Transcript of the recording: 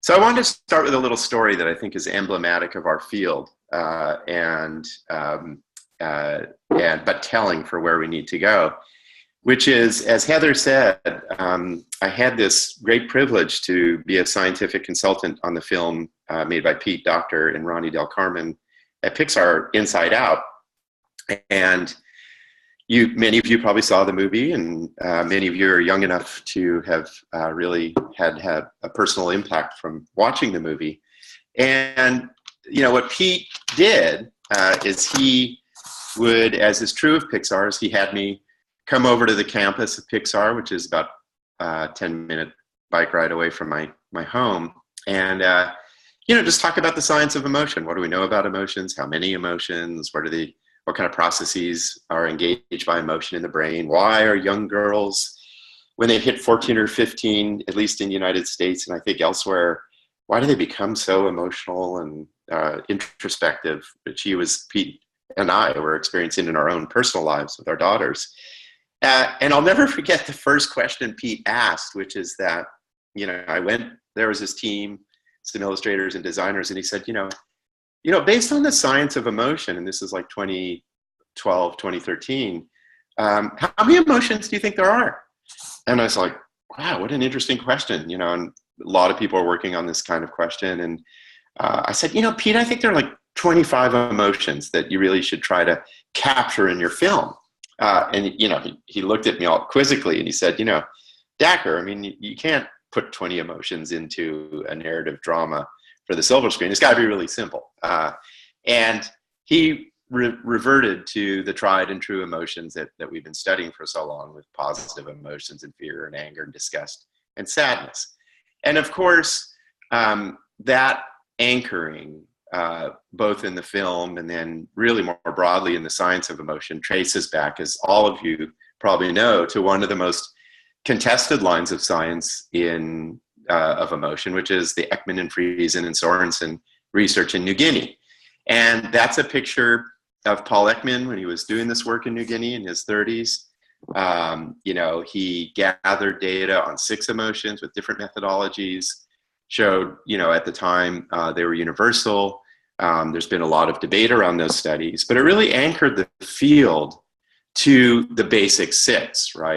So I wanted to start with a little story that I think is emblematic of our field, but telling for where we need to go. Which is, as Heather said, I had this great privilege to be a scientific consultant on the film made by Pete Docter and Ronnie Del Carmen at Pixar, Inside Out. And many of you probably saw the movie, and many of you are young enough to have really had a personal impact from watching the movie. And what Pete did is he would, as is true of Pixar, is he had me come over to the campus of Pixar, which is about a 10-minute bike ride away from my home, and just talk about the science of emotion. What do we know about emotions? How many emotions? What kind of processes are engaged by emotion in the brain? Why are young girls, when they hit 14 or 15, at least in the United States and I think elsewhere, why do they become so emotional and introspective, which Pete and I were experiencing in our own personal lives with our daughters? And I'll never forget the first question Pete asked, which is that, there was his team, some illustrators and designers, and he said, based on the science of emotion, and this is like 2012, 2013, how many emotions do you think there are? And I was like, wow, what an interesting question, and a lot of people are working on this kind of question. And I said, Pete, I think there are like 25 emotions that you really should try to capture in your film. And he looked at me all quizzically and he said, Dacher, you can't put 20 emotions into a narrative drama for the silver screen. It's got to be really simple. And he reverted to the tried and true emotions that we've been studying for so long, with positive emotions and fear and anger and disgust and sadness. And of course, that anchoring, both in the film and then really more broadly in the science of emotion, traces back, as all of you probably know, to one of the most contested lines of science of emotion, which is the Ekman and Friesen and Sorensen research in New Guinea. And that's a picture of Paul Ekman when he was doing this work in New Guinea in his 30s. He gathered data on 6 emotions with different methodologies, showed, at the time they were universal. There's been a lot of debate around those studies, but it really anchored the field to the basic 6, right?